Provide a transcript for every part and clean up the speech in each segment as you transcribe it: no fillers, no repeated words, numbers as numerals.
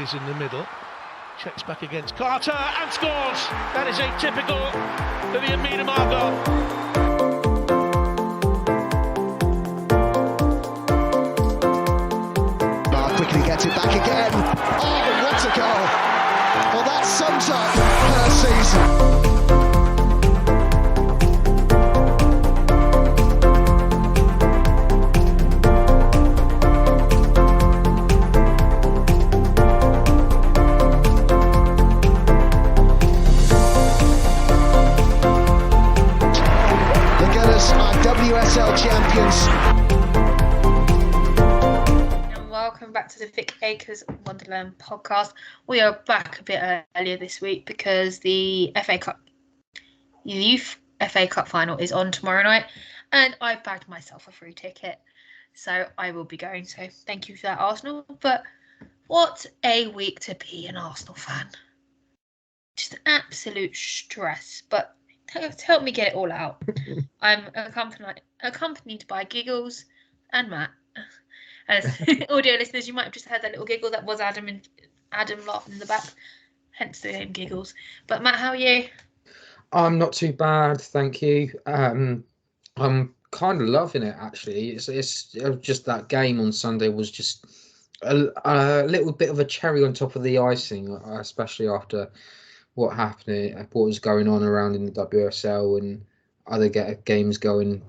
Davies in the middle. Checks back against Carter and scores. That is atypical for the Amina Margot. Quickly gets it back again. Oh, what a goal! Well, that sums up her season. The Gunners are WSL champions. Welcome back to the Vic Akers Wonderland podcast. We are back a bit earlier this week because the Youth FA Cup final is on tomorrow night, and I bagged myself a free ticket, so I will be going. So thank you for that, Arsenal. But what a week to be an Arsenal fan! Just absolute stress. But help me get it all out. I'm accompanied by Giggles and Matt. As audio listeners, you might have just heard that little giggle. That was Adam laughing in the back, hence the name Giggles. But Matt, how are you? I'm not too bad, thank you. I'm kind of loving it actually. It's just that game on Sunday was just a little bit of a cherry on top of the icing, especially after what happened, what was going on around in the WSL and other games going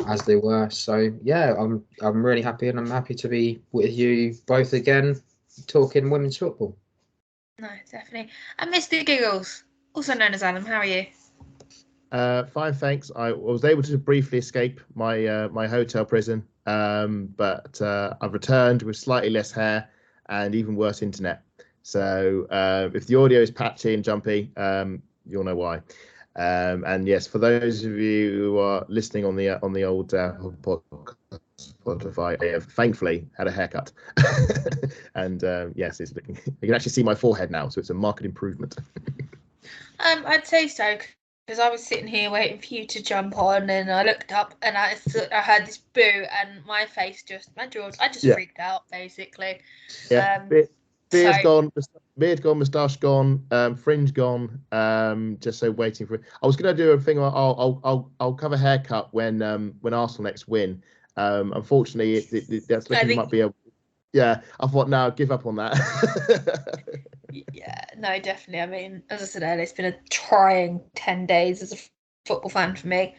as they were. So yeah, I'm really happy, and I'm happy to be with you both again talking women's football. No, definitely. And Mr. Giggles, also known as Adam, how are you? Fine, thanks. I was able to briefly escape my my hotel prison, but I've returned with slightly less hair and even worse internet. So if the audio is patchy and jumpy, you'll know why. And yes, for those of you who are listening on the old podcast, Spotify, I have thankfully had a haircut, and yes, it's looking. You can actually see my forehead now, so it's a marked improvement. I'd say so, because I was sitting here waiting for you to jump on, and I looked up and I heard this boo, and my face I just freaked out basically. Yeah, beard's gone. Beard gone, moustache gone, fringe gone. Just so waiting for it. I was going to do a thing. I'll cover haircut when Arsenal next win. Unfortunately, that's looking might be a. Yeah, I thought no, give up on that. Yeah, no, definitely. I mean, as I said earlier, it's been a trying 10 days as a football fan for me.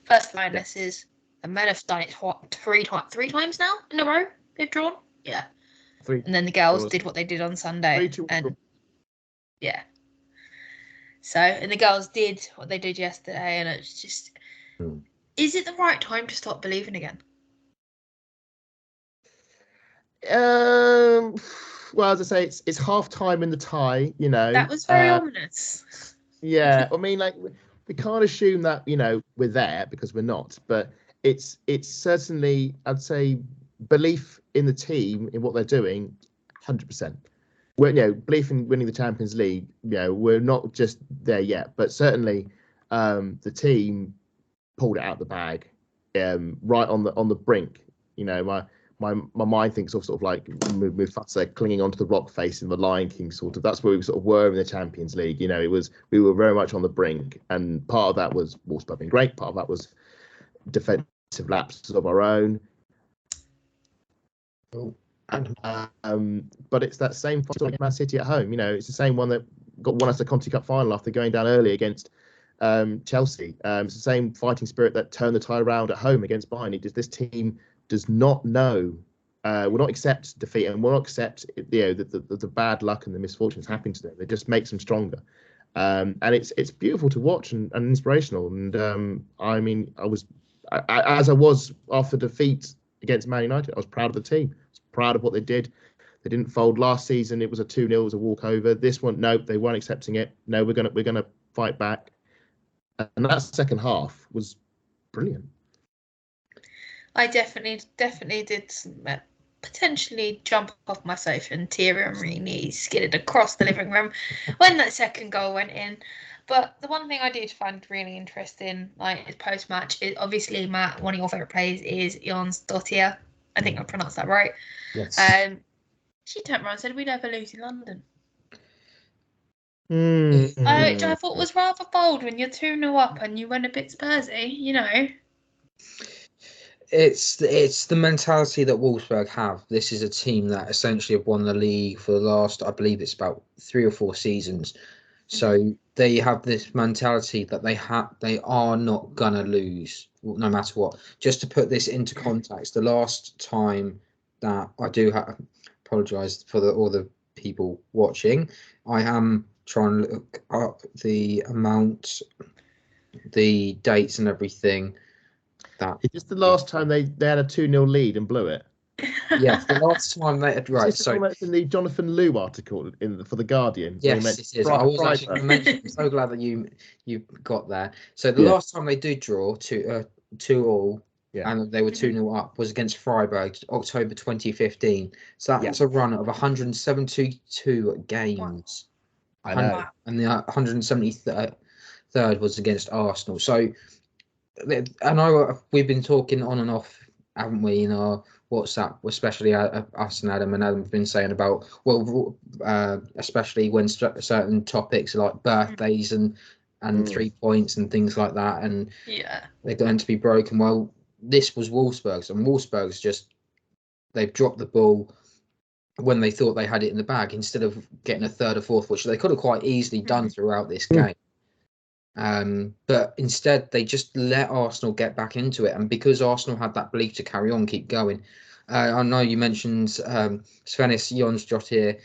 First Lionesses, the men have done it three times now in a row. They've drawn. Yeah. And then the girls did what they did on Sunday. And yeah. So, and the girls did what they did yesterday, and it's just, is it the right time to start believing again? Well, as I say, it's half time in the tie, you know. That was very ominous. Yeah, I mean, like, we can't assume that, you know, we're there, because we're not. But it's certainly, I'd say, belief in the team, in what they're doing, 100%. We're, you know, belief in winning the Champions League, you know, we're not just there yet, but certainly the team pulled it out the bag, right on the brink. You know, my mind thinks of sort of like Mufasa clinging onto the rock face in the Lion King, sort of. That's where we sort of were in the Champions League. You know, we were very much on the brink, and part of that was Wolfsburg being great, part of that was defensive lapses of our own. But it's that same fight like Man City at home. You know, it's the same one that won us the Conti Cup final after going down early against Chelsea. It's the same fighting spirit that turned the tie around at home against Bayern. This team does not know, will not accept defeat, and will not accept, you know, the bad luck and the misfortunes happening to them. It just makes them stronger. And it's beautiful to watch and inspirational. And I mean, I was after defeat against Man United, I was proud of the team. I was proud of what they did. They didn't fold last season. It was a 2-0, it was a walkover. This one, no, they weren't accepting it. No, we're gonna fight back. And that second half was brilliant. I definitely did potentially jump off my sofa and tear skidded across the living room when that second goal went in. But the one thing I did find really interesting, like post-match, is obviously, Matt, one of your favourite players is Jans Dottir. I think I pronounced that right. Yes. She turned around and said, "We never lose in London." Mm. Which I thought was rather bold when you're 2-0 up and you went a bit Spursy, you know. It's the mentality that Wolfsburg have. This is a team that essentially have won the league for the last, I believe it's about 3 or 4 seasons. So they have this mentality that they are not gonna lose no matter what. Just to put this into context, the last time that I do apologise for all the people watching, I am trying to look up the amount, the dates and everything. Is this the last time they had a 2-0 lead and blew it? Yes, the last time they had, right. Is this the in the Jonathan Liu article for the Guardian? Yes, it is. I was actually going to mention. I'm so glad that you got there. So the last time they did draw 2-2 and they were 2-0 up was against Freiburg, October 2015. So that's a run of 172 games. I know. And the 173rd was against Arsenal. So I know we've been talking on and off, haven't we, in our WhatsApp, especially us and Adam have been saying about, especially when certain topics like birthdays and 3 points and things like that, and they're going to be broken. Well, this was Wolfsburg's, and Wolfsburg's they've dropped the ball when they thought they had it in the bag instead of getting a third or fourth, which they could have quite easily done throughout this game. But instead they just let Arsenal get back into it, and because Arsenal had that belief to carry on, keep going. I know you mentioned Svennis Jonsdottir,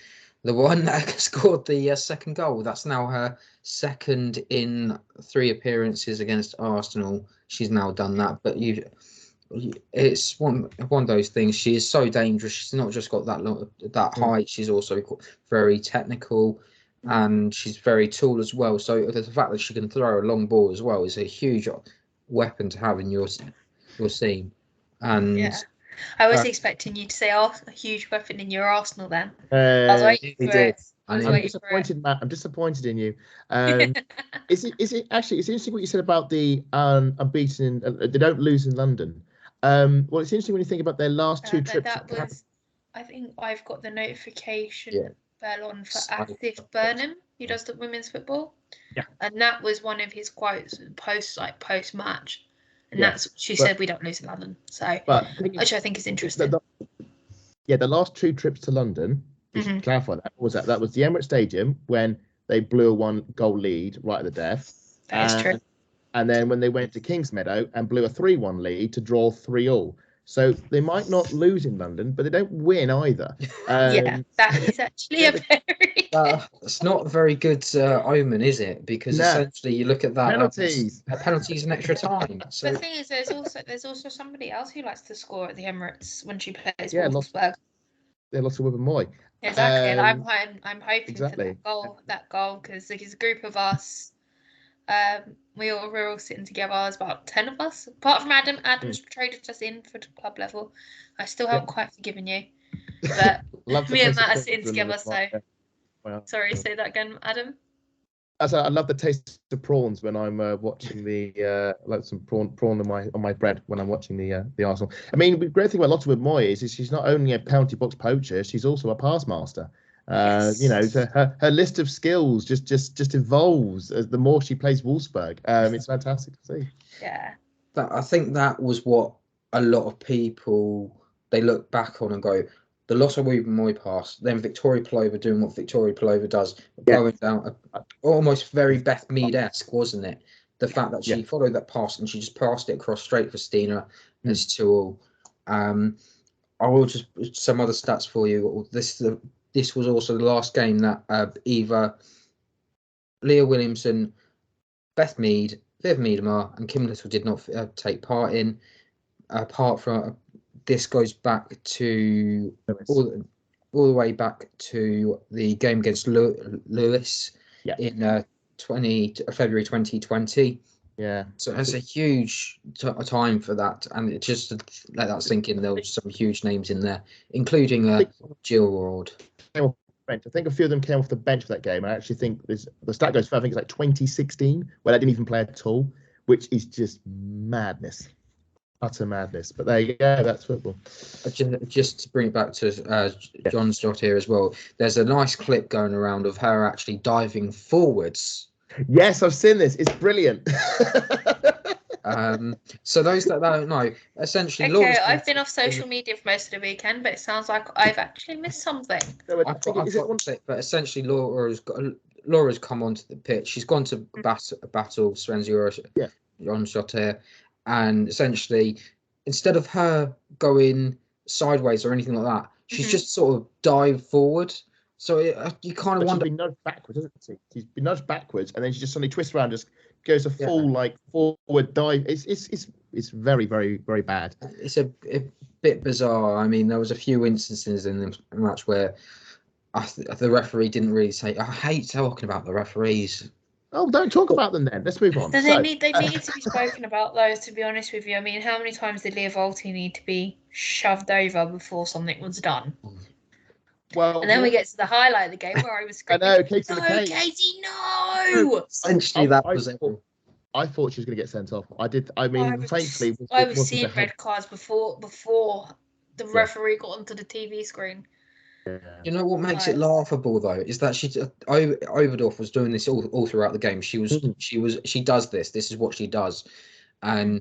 the one that scored the second goal. That's now her second in 3 appearances against Arsenal. She's now done that, but it's one of those things. She is so dangerous. She's not just got that height, she's also very technical. And she's very tall as well. So the fact that she can throw a long ball as well is a huge weapon to have in your team. And I was expecting you to say a huge weapon in your Arsenal then. I was waiting for it. I'm disappointed, Matt. I'm disappointed in you. Is it actually? It's interesting what you said about the unbeaten. They don't lose in London. Well, it's interesting when you think about their last 2 trips. That was. I think I've got the notification bell on for Asif Burnham, who does the women's football. Yeah. And that was one of his quotes post match. And that's she said we don't lose in London. So which I think is interesting. The last 2 trips to London, just to clarify that, was that was the Emirates Stadium when they blew a 1-goal lead right at the death. That is true. And then when they went to Kingsmeadow and blew a 3-1 lead to draw 3-3. So they might not lose in London, but they don't win either. That is actually a very... it's not a very good omen, is it? Because essentially you look at that, penalties and extra time. So the thing is, there's also somebody else who likes to score at the Emirates when she plays Wolfsburg. Yeah, lots of Wibben Moy. Exactly, and I'm hoping for that goal because there's a group of us. We're all sitting together. There's about 10 of us, apart from Adam. Adam's traded us in for the club level. I still haven't quite forgiven you, but me and Matt are sitting together. So, sorry, say that again, Adam. I love the taste of prawns when I'm watching like some prawn on my bread when I'm watching the Arsenal. I mean, the great thing about Lotte Moy is she's not only a penalty box poacher, she's also a pass master. So her list of skills just evolves as the more she plays Wolfsburg. It's fantastic to see. Yeah. I think that was what a lot of people, they look back on and go, the Lotte Moy pass, then Victoria Pelova doing what Victoria Pelova does, going down almost very Beth Mead-esque, wasn't it? The fact that she followed that pass and she just passed it across straight for Stina. It's 2-2. I will just some other stats for you. This was also the last game that either Leah Williamson, Beth Mead, Viv Miedemar, and Kim Little did not take part in. Apart from this, goes back to all the way back to the game against Lewis in February 2020. Yeah. So it's a huge time for that, and it just to let that sink in. There was some huge names in there, including Jill Ward. I think a few of them came off the bench for that game. I actually think the stat goes further. I think it's like 2016 where they didn't even play at all, which is just madness. Utter madness. But there you go. That's football. Just to bring it back to John's shot here as well, there's a nice clip going around of her actually diving forwards. Yes, I've seen this. It's brilliant. So those that don't know, essentially, Okay, I've been off social media for most of the weekend, but it sounds like I've actually missed something. But essentially, Laura's come onto the pitch. She's gone to battle Sven's on shot here, and essentially, instead of her going sideways or anything like that, she's just sort of dived forward. So you kind of wonder. She's been nudged backwards, hasn't she? She's been nudged backwards, and then she just suddenly twists around, just goes a full forward dive. It's very, very, very bad. It's a bit bizarre. I mean, there was a few instances in the match where the referee didn't really say. I hate talking about the referees. Oh, don't talk about them then. Let's move on. They need to be spoken about, though, to be honest with you. I mean, how many times did Leah Volti need to be shoved over before something was done? Well, and then we get to the highlight of the game where I was screaming, I know, Katie, no! Essentially, that was it. I thought she was going to get sent off. Thankfully, I was seeing red cards before the referee got onto the TV screen. Yeah. You know what makes it laughable though is that Overdorf was doing this all throughout the game. She does this. This is what she does, and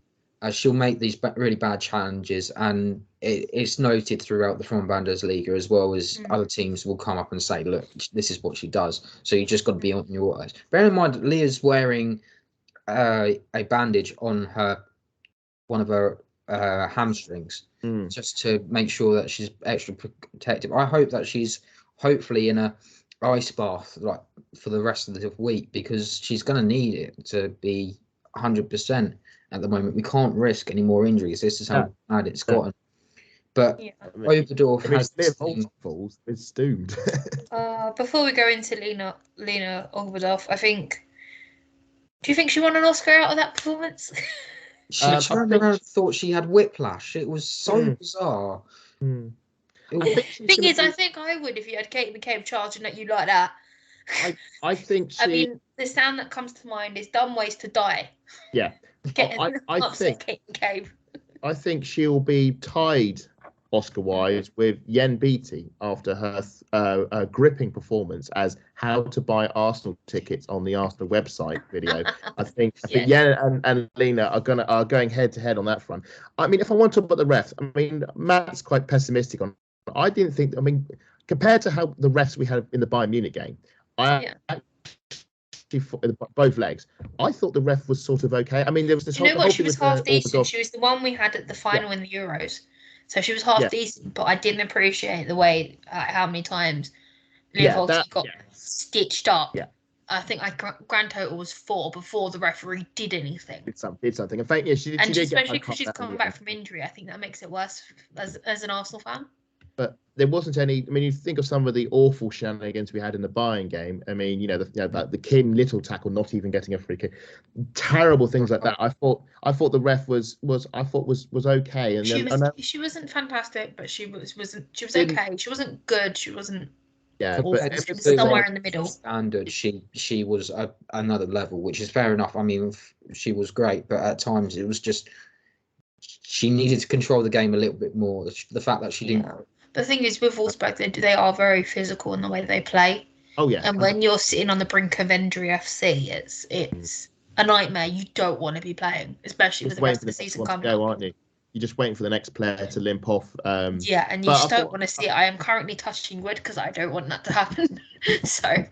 she'll make these really bad challenges, and it's noted throughout the Frauenbundesliga as well as other teams will come up and say, "Look, this is what she does." So you just got to be on your eyes. Bear in mind, Leah's wearing a bandage on one of her hamstrings, just to make sure that she's extra protective. I hope that she's hopefully in a ice bath like for the rest of the week, because she's going to need it to be 100% at the moment. We can't risk any more injuries. This is how bad it's gotten. But Oberdorf has falls. It's doomed. Before we go into Lena Oberdorf, do you think she won an Oscar out of that performance? She turned around and thought she had whiplash. It was so bizarre. I think I would if you had Kate McCabe charging at you like that. I think I mean, the sound that comes to mind is "Dumb Ways to Die." Yeah. I think Kate McCabe. I think she'll be tied Oscar-wise with Yen Beattie after her gripping performance as how to buy Arsenal tickets on the Arsenal website video. I think Yen and Lena are going head to head on that front. I mean, if I want to talk about the refs, I mean, Matt's quite pessimistic on. I didn't think. I mean, compared to how the refs we had in the Bayern Munich game, both legs, I thought the ref was sort of okay. I mean, there was this. She was half decent. She was the one we had at the final in the Euros. So she was half decent, but I didn't appreciate the way how many times Leah Volti got stitched up. Yeah. I think grand total was 4 before the referee did anything. Did something. In fact, she did. Especially because she's coming back from injury, I think that makes it worse as an Arsenal fan. But there wasn't any. I mean, you think of some of the awful shenanigans we had in the Bayern game. I mean, the Kim Little tackle, not even getting a free kick, terrible things like that. I thought the ref was okay. And she wasn't fantastic, but she was okay. She wasn't good. She wasn't. Yeah, but she was somewhere in the middle. Standard, she was another level, which is fair enough. I mean, she was great, but at times it was just she needed to control the game a little bit more. The fact that she didn't. The thing is, with Wolfsburg, they are very physical in the way they play. Oh yeah. And when you're sitting on the brink of injury FC, it's a nightmare. You don't want to be playing, especially with the rest of the season coming up. Aren't you? You're just waiting for the next player to limp off. And you just don't want to see it. I am currently touching wood because I don't want that to happen. So.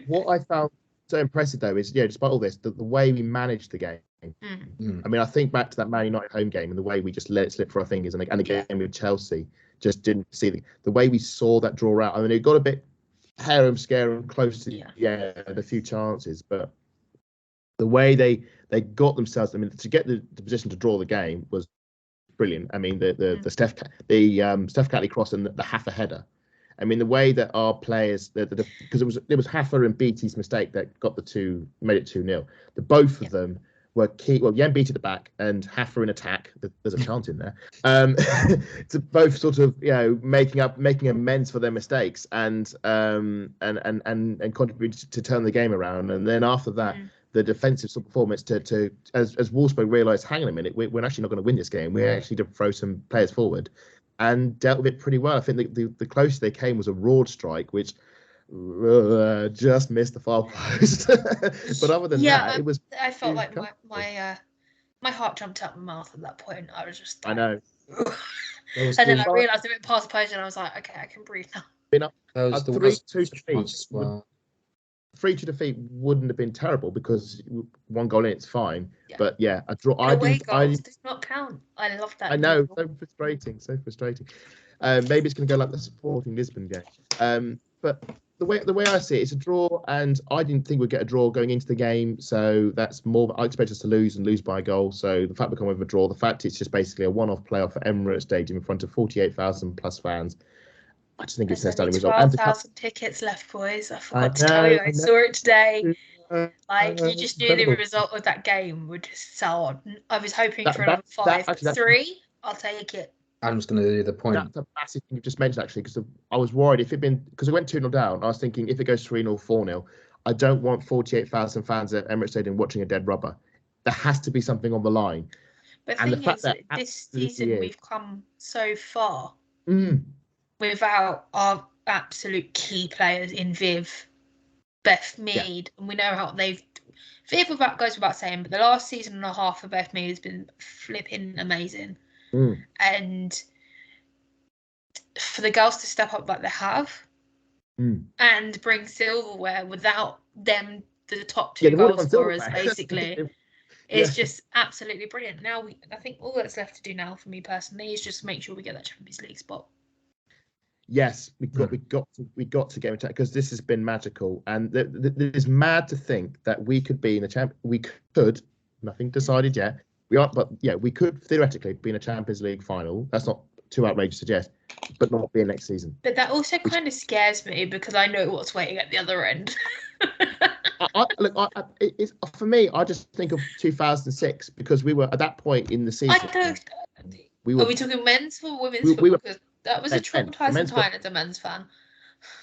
What I found so impressive though is, despite all this, the way we managed the game. I mean, I think back to that Man United home game and the way we just let it slip through our fingers, and the game with Chelsea. Just didn't see the way we saw that draw out. I mean, it got a bit harum scarum close to the few chances, but the way they got themselves. I mean, to get the position to draw the game was brilliant. I mean, the Steph Catley cross and the Haffer header. I mean, the way that our players, because it was Haffer and Beattie's mistake that made it 2-0. The both of them were key. Well, Yen Beattie at the back and Haffer in attack. There's a chance in there. To both sort of making amends for their mistakes and contribute to turn the game around. And then after that, the defensive performance to as Wolfsburg realised, hang on a minute, we're actually not going to win this game. We actually did throw some players forward and dealt with it pretty well. I think the closest they came was a Roard strike, which just missed the far post. But other than that, it was. I felt like my heart jumped out my mouth at that point. I was just. I know. And then I realised a bit past the post, and I was like, okay, I can breathe now. A 3-2 defeat. 3-2 defeat wouldn't have been terrible because one goal in, it's fine. Yeah. But yeah, a draw. Away goals does not count. I love that. I know, so frustrating. Maybe it's going to go like the Sporting Lisbon game. But the way I see it, it's a draw, and I didn't think we'd get a draw going into the game. So that's more. I expect us to lose by a goal. So the fact we come with a draw, the fact it's just basically a one-off playoff at Emirates Stadium in front of 48,000 plus fans. I just think it's an outstanding result. 12,000 tickets left, boys. I forgot to tell you. I saw it today. You just knew the result of that game would just sell on. I was hoping for another 5-3. I'll take it. I'm just going to do the point. That's a massive thing you just mentioned, actually, because I was worried if it been because it went 2-0 down. I was thinking if it goes 3-0, 4-0, I don't want 48,000 fans at Emirates Stadium watching a dead rubber. There has to be something on the line. But the thing is, this season we've come so far. Without our absolute key players in Viv, Beth Mead, and we know how they've. Viv goes without saying, but the last season and a half for Beth Mead has been flipping amazing. And for the girls to step up like they have and bring silverware without them, the top two goal scorers, basically, is just absolutely brilliant. Now, I think all that's left to do now for me personally is just make sure we get that Champions League spot. Yes, we got to get into it because this has been magical, and it is mad to think that we could be in the We could, nothing decided yet. We aren't, but yeah, we could theoretically be in a Champions League final. That's not too outrageous to suggest, but not be in next season. But that also kind of scares me because I know what's waiting at the other end. It's for me. I just think of 2006 because we were at that point in the season. I don't. Are we talking men's or women's? Because that was a traumatizing time as a men's fan.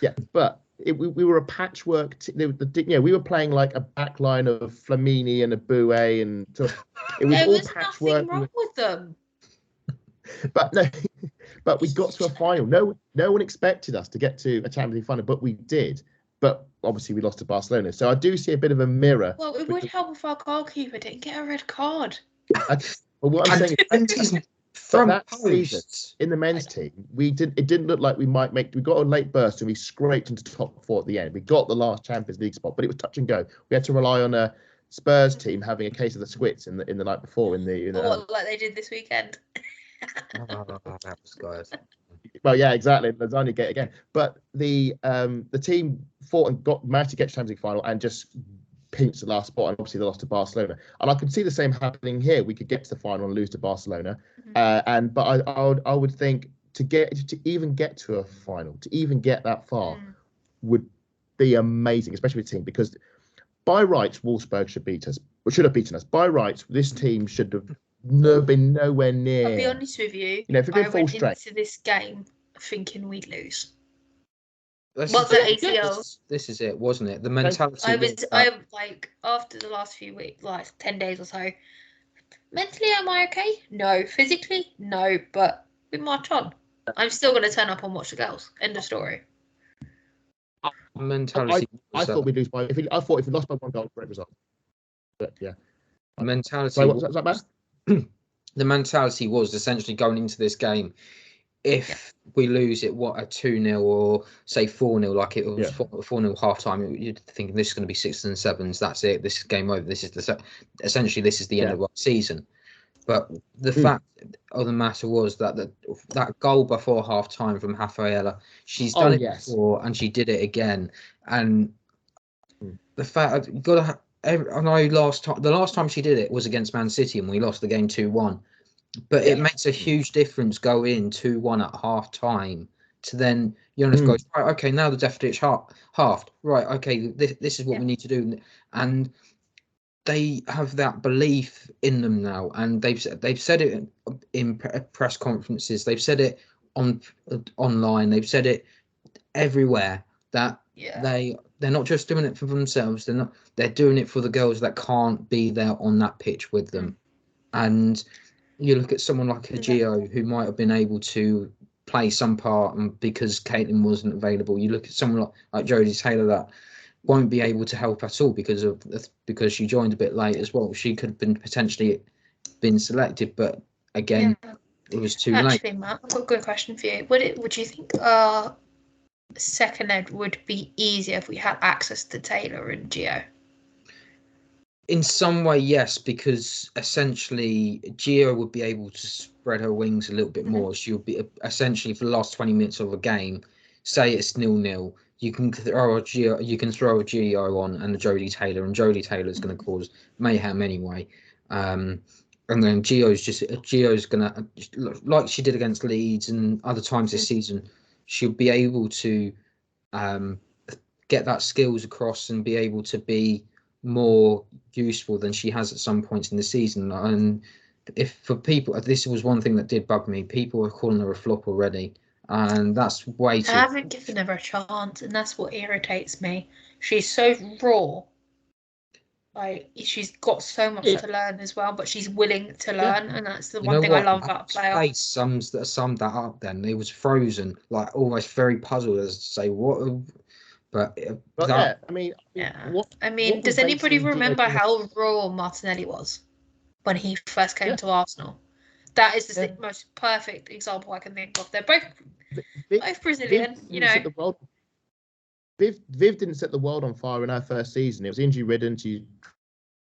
Yeah, but we were a patchwork. We were playing like a back line of Flamini and a Bouet, and so it was there all was patchwork. Nothing wrong with them. But we got to a final. No one expected us to get to a Champions League final, but we did. But obviously we lost to Barcelona. So I do see a bit of a mirror. Well, it would help if our goalkeeper didn't get a red card. Well, what I'm saying is from that season in the men's team, it didn't look like we might make. We got a late burst and we scraped into top four at the end. We got the last Champions League spot, but it was touch and go. We had to rely on a Spurs team having a case of the squits in the night before like they did this weekend. That was guys. Well, yeah, exactly. Lasagna gate again. But the team fought and managed to get to Champions League final and just pinched the last spot. And obviously they lost to Barcelona. And I could see the same happening here. We could get to the final and lose to Barcelona. But I would think to even get to a final, to even get that far, would be amazing, especially with the team, because by rights Wolfsburg should have beaten us. By rights, this team should have been nowhere near. I'll be honest with you. If I went into this game thinking we'd lose. What's the ACL? This is it, wasn't it? The mentality. I like after the last few weeks, like 10 days or so. Mentally, am I okay? No. Physically, no. But we march on. I'm still going to turn up and watch the girls. End of story. Mentality. I thought we'd lose by. I thought if we lost by one goal, great result. But yeah. Mentality. So what's that about? The mentality was essentially going into this game. If we lose it, a 2-0 or say 4-0, like it was 4-0 half time, you're thinking this is going to be 6s and 7s. That's it. This is game over. This is essentially this is the end of our season. But the fact of the matter was that that goal before half time from Rafaela, she's done it before and she did it again. And the fact you got to. I know the last time she did it was against Man City and we lost the game 2-1. But it makes a huge difference going 2-1 at half time to then Jonas goes, right, okay, now the deficit's halved. Right, okay, this is what we need to do. And they have that belief in them now. And they've said it in press conferences. They've said it online. They've said it everywhere that they're not just doing it for themselves. They're doing it for the girls that can't be there on that pitch with them. And you look at someone like a Gio who might have been able to play some part, and because Caitlin wasn't available. You look at someone like Jodie Taylor that won't be able to help at all because she joined a bit late as well. She could have been potentially been selected, but again, it was too late. Actually, Matt, I've got a good question for you. Would you think second ed would be easier if we had access to Taylor and Gio? In some way, yes, because essentially Gio would be able to spread her wings a little bit more. She would be essentially for the last 20 minutes of a game, say it's 0-0, you can throw a Gio on and a Jodie Taylor, and Jodie Taylor's going to cause mayhem anyway. And then Gio's going to, like she did against Leeds and other times this season, she'll be able to get that skills across and be able to be more useful than she has at some points in the season. And if for people, this was one thing that did bug me, people were calling her a flop already, and that's way too. I haven't given her a chance, and that's what irritates me. She's so raw. Like, she's got so much to learn as well, but she's willing to learn, and that's the one thing I love about a player. Face summed that up. Then it was frozen, like almost very puzzled as to say what. But I mean, does anybody remember how raw Martinelli was when he first came to Arsenal? That is the most perfect example I can think of. They're both Brazilian, you know. Viv didn't set the world on fire in her first season. It was injury ridden. She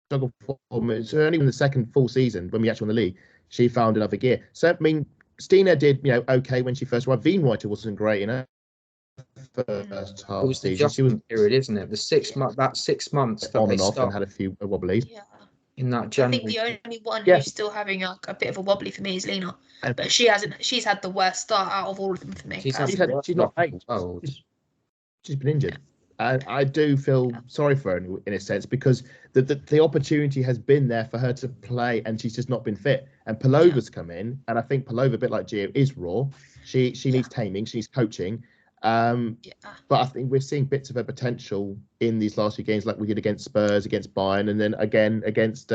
struggled for minutes. So only in the second full season, when we actually won the league, she found another gear. So I mean, Stina did okay when she first arrived. Wienreiter wasn't great in her first half. It was the adjustment period, isn't it? The 6 months. That 6 months that on they and off stopped and had a few wobblies. Yeah. In that January. I think the only one who's still having a bit of a wobbly for me is Lena, but she hasn't. She's had the worst start out of all of them for me. She's not playing. She's been injured. And I do feel sorry for her in a sense, because the opportunity has been there for her to play, and she's just not been fit. And Palova's come in, and I think Palova, a bit like Gio, is raw. She needs taming. She needs coaching. But I think we're seeing bits of her potential in these last few games, like we did against Spurs, against Bayern, and then again against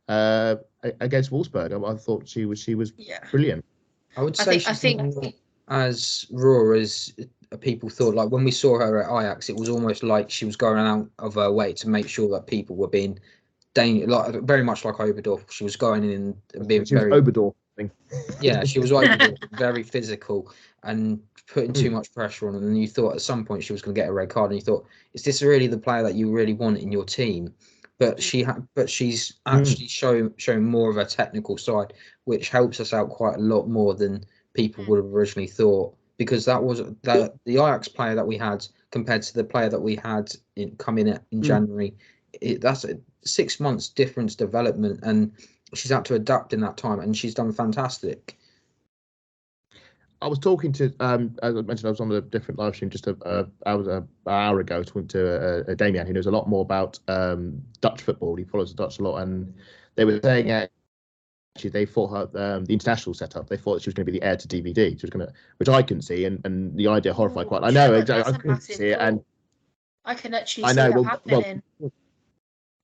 Wolfsburg. I thought she was brilliant. I would say she's not as raw as people thought. Like when we saw her at Ajax, it was almost like she was going out of her way to make sure that people were being dangerous, very much like Oberdorf. She was going in and being very Oberdorf. Yeah, she was very physical and putting too much pressure on, and you thought at some point she was going to get a red card, and you thought, is this really the player that you really want in your team? But she's actually showing more of a technical side, which helps us out quite a lot more than people would have originally thought, because the Ajax player that we had compared to the player that we had coming in January, that's a 6 months difference development, and she's had to adapt in that time, and she's done fantastic. I was talking to, as I mentioned, I was on a different live stream just an hour ago, talking to Damian, who knows a lot more about Dutch football. He follows the Dutch a lot, and they were saying actually they thought her the international setup. They thought she was going to be the heir to DVD. She was going to, which I couldn't see, and the idea horrified quite. I know exactly. I couldn't see it, and I can actually see that happening.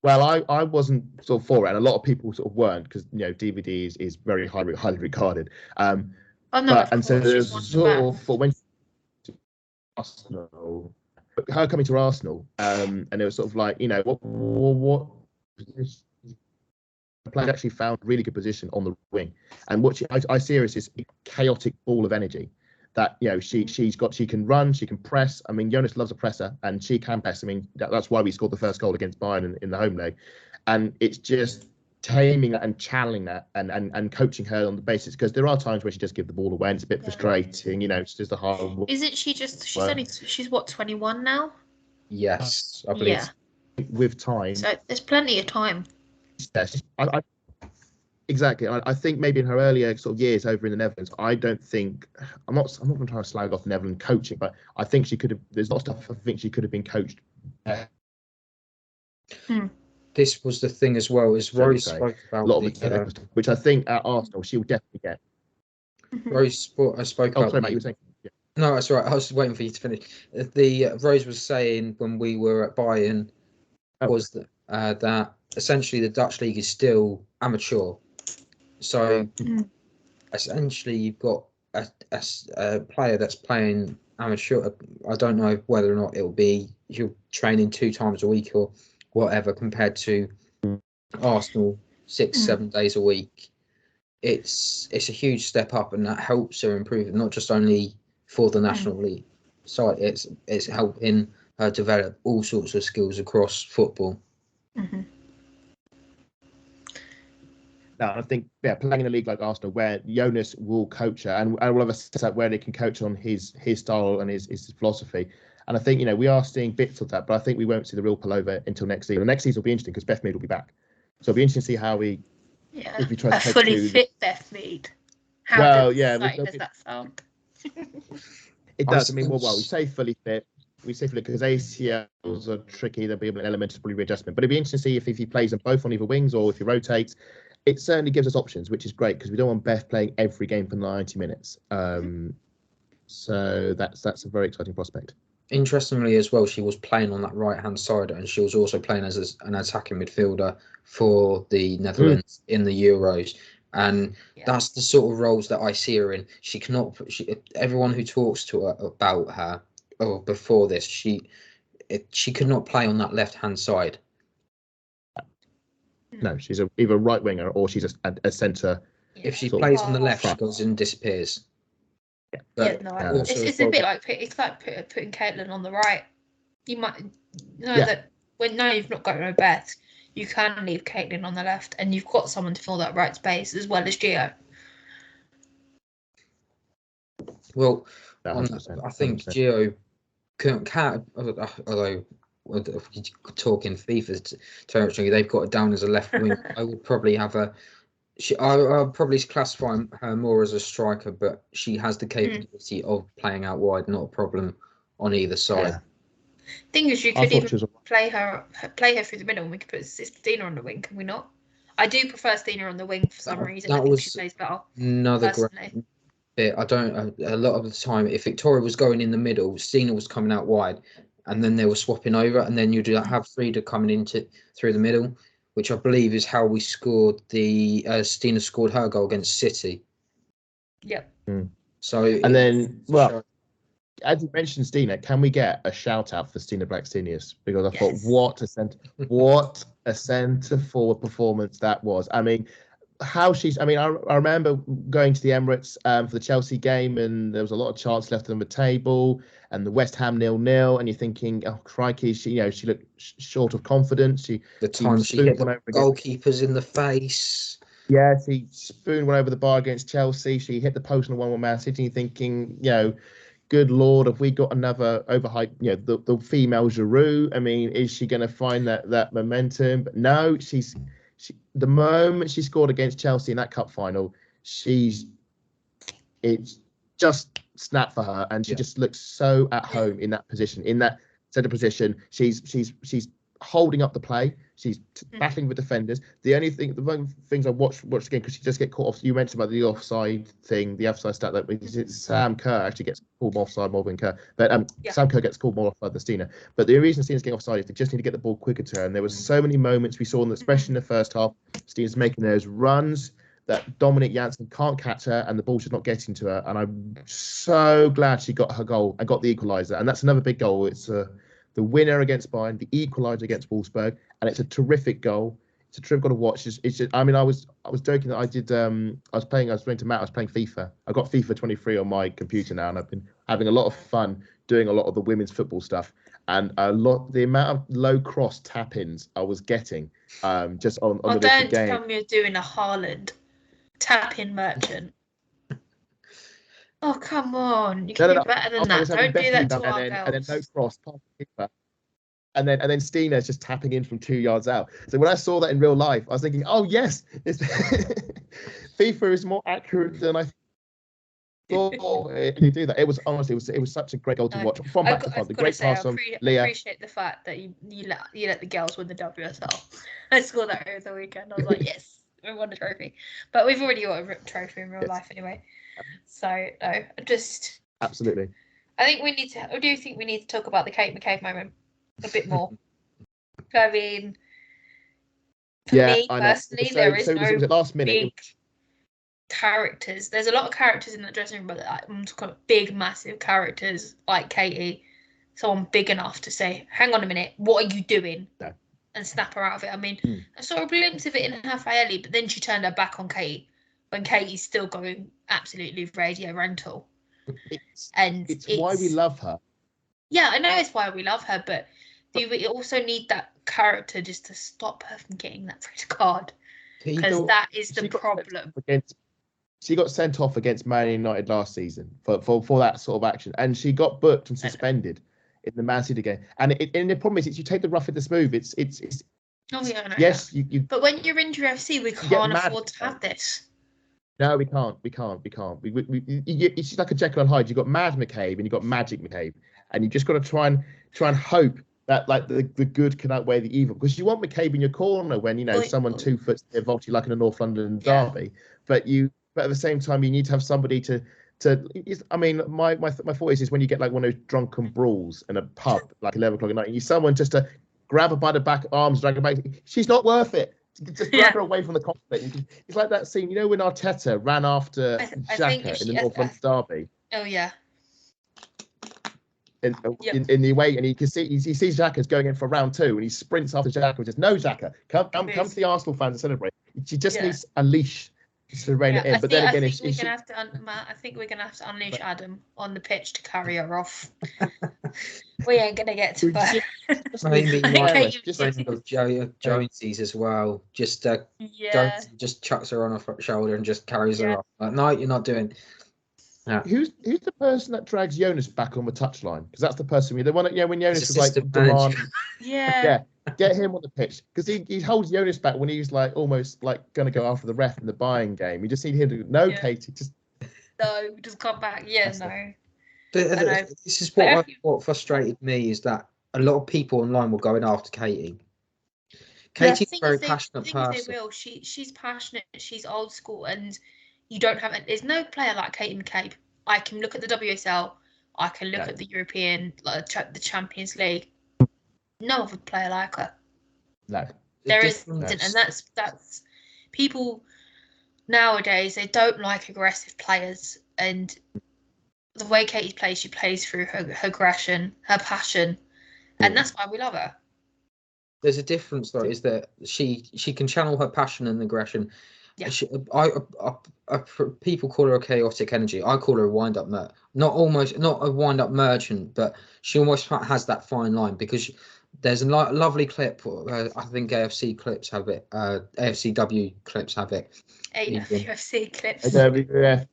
Well, I wasn't sort of for it, and a lot of people sort of weren't, because DVD is very highly regarded. And so there's sort of for when Arsenal, her coming to Arsenal, and it was sort of like what the player actually found a really good position on the wing, and what I see her as this chaotic ball of energy that she can run, she can press. I mean, Jonas loves a presser, and she can press. I mean, that's why we scored the first goal against Bayern in the home leg, and it's just taming that and channeling that and coaching her on the basis, because there are times where she does give the ball away and it's a bit frustrating, it's just a hard work. Isn't she just she's what, 21 now? Yes, I believe with time, so there's plenty of time. Yes, exactly. I think maybe in her earlier sort of years over in the Netherlands, I'm not going to try to slag off Netherlands coaching, but I think she could have, there's a lot of stuff I think she could have been coached. This was the thing as well, as Rose spoke about a lot of which I think at Arsenal she'll definitely get. Rose spoke about. Sorry, mate, you were saying. No, that's right. I was waiting for you to finish. The Rose was saying when we were at Bayern was that essentially the Dutch league is still amateur. So essentially, you've got a player that's playing amateur. I don't know whether or not it'll be you're training 2 times a week or whatever, compared to Arsenal 6-7 days a week. It's a huge step up, and that helps her improve, not just only for the National League side. It's helping her develop all sorts of skills across football. Mm-hmm. No, I think playing in a league like Arsenal, where Jonas will coach her, and will have a setup where they can coach on his style and his philosophy. And I think we are seeing bits of that, but I think we won't see the real pullover until next season. The next season will be interesting because Beth Mead will be back, so it'll be interesting to see how if he tries a to take fully fit Beth Mead. How exciting does that sound? It does. I mean, we say fully fit. We say fully because ACLs are tricky. There'll be an element of probably readjustment, but it'll be interesting to see if he plays them both on either wings or if he rotates. It certainly gives us options, which is great because we don't want Beth playing every game for 90 minutes. So that's a very exciting prospect. Interestingly as well, she was playing on that right-hand side, and she was also playing as an attacking midfielder for the Netherlands in the Euros. And that's the sort of roles that I see her in. She cannot. Everyone who talks to her about her or before this, she could not play on that left-hand side. No, she's either right winger or she's a centre. If she plays on the left, she goes and disappears. It's a bit like putting Caitlin on the right. You might know that when you've not got no Beth, you can leave Caitlin on the left, and you've got someone to fill that right space as well as Gio. Well, I think Gio can't, although talking FIFA territory, they've got it down as a left wing. I would probably have I'll probably classify her more as a striker, but she has the capability of playing out wide, not a problem on either side. Yeah. Thing is, you could even play her through the middle, and we could put Stina on the wing, can we not? I do prefer Stina on the wing for some reason. I think she plays better. Another great bit. I don't. A lot of the time, if Victoria was going in the middle, Stina was coming out wide, and then they were swapping over, and then you'd have Frida coming through the middle, which I believe is how we scored Stina scored her goal against City. Yep. So and then as you mentioned Stina, can we get a shout out for Stina Blackstenius? Because I thought, what a centre forward performance that was. I mean, I remember going to the Emirates for the Chelsea game, and there was a lot of chance left on the table, and the West Ham 0-0, and you're thinking, oh crikey, she looked short of confidence. She hit the goalkeepers in the face. Yeah, she spooned one over the bar against Chelsea. She hit the post on 1-1 Man City, thinking, good Lord, have we got another overhyped, the female Giroud? I mean, is she going to find that momentum? But no, the moment she scored against Chelsea in that cup final, it's just snapped for her, and she just looks so at home in that position, in that centre position. She's holding up the play. She's battling with defenders. The one things I watched again, because she just get caught off. You mentioned about the offside thing, the offside stat that Sam Kerr actually gets called more offside more than Kerr, but Sam Kerr gets called more offside than Stina. But the reason Stina's getting offside is they just need to get the ball quicker to her. And there was so many moments we saw, especially in the first half, Stina's making those runs that Dominic Janssen can't catch her, and the ball's just not getting to her. And I'm so glad she got her goal and got the equaliser. And that's another big goal. It's the winner against Bayern, the equaliser against Wolfsburg, and it's a terrific goal. It's a terrific goal to watch. It's just, I mean, I was joking that I did. I was playing FIFA. I got FIFA 23 on my computer now, and I've been having a lot of fun doing a lot of the women's football stuff. And the amount of low cross tap-ins I was getting, just on the game. Don't tell me you're doing a Haaland tap-in merchant. Oh, come on. You can do better than that. Don't do that to our girls. And then no cross, past the keeper. And then Stina's just tapping in from 2 yards out. So when I saw that in real life, I was thinking, oh, yes, FIFA is more accurate than I thought you do that. It was such a great goal to watch. From back to front, the great pass on Leah. I appreciate the fact that you let the girls win the WSL. I scored that over the weekend. I was like, yes, we won the trophy. But we've already got a trophy in real life anyway. So no, just absolutely. I do think we need to talk about the Kate McCabe moment a bit more. I mean, for me I know. personally, there is it was at last minute. big characters. There's a lot of characters in that dressing room, but I'm talking about big, massive characters like Katie. Someone big enough to say, "Hang on a minute, what are you doing?" No. And snap her out of it. I mean, I saw a glimpse of it in Rafaeli, but then she turned her back on Katie when Katie's still going absolutely radio rental. It's why we love her. Yeah, I know it's why we love her, but do we also need that character just to stop her from getting that red card? Because that is the problem. She got sent off against Man United last season for that sort of action, and she got booked and suspended in the Man City game. And the problem is, you take the rough with the smooth. It's. Oh yeah, I know. Yes, you. But when you're in UFC, we can't afford to have this. No, we can't. It's like a Jekyll and Hyde. You've got Mad McCabe and you've got Magic McCabe, and you just got to try and hope that like the good can outweigh the evil, because you want McCabe in your corner when someone 2 foot vaults you like in a North London derby, but at the same time you need to have somebody to. I mean, my thought is when you get like one of those drunken brawls in a pub like 11 o'clock at night, and you someone just to grab her by the back arms, drag her back. She's not worth it. Just drag her away from the conflict. It's like that scene, when Arteta ran after Xhaka in the North London derby. Oh yeah. In the way, and he sees Xhaka's going in for round 2, and he sprints after Xhaka and says, "No, Xhaka, come to the Arsenal fans and celebrate." She just needs a leash to rein it in. But then again, I think we're gonna have to unleash Adam on the pitch to carry her off. We ain't gonna get to her. Maybe friend of Jonesy's as well. Just just chucks her on her shoulder and just carries her off. Like, no, you're not doing. Yeah. Who's the person that drags Jonas back on the touchline? Because that's the person when Jonas was like get him on the pitch, because he holds Jonas back when he's like almost like going to go after the ref in the buying game. You just need him to Katie, just come back. No. But this is what frustrated me, is that a lot of people online were going after Katie. Katie's a very passionate person. They will. She's passionate. She's old school, and you don't have. There's no player like Katie McCabe. I can look at the WSL. I can look at the European, the Champions League. No other player like her. No, there isn't, and that's people nowadays. They don't like aggressive players, and the way Katie plays, she plays through her aggression, her passion, and that's why we love her. There's a difference, though, is that she can channel her passion and aggression. Yeah. People call her a chaotic energy. I call her a wind-up not a wind-up merchant, but she almost has that fine line, because there's a lovely clip. I think AFC clips have it. AFCW clips have it. AFC clips. AWF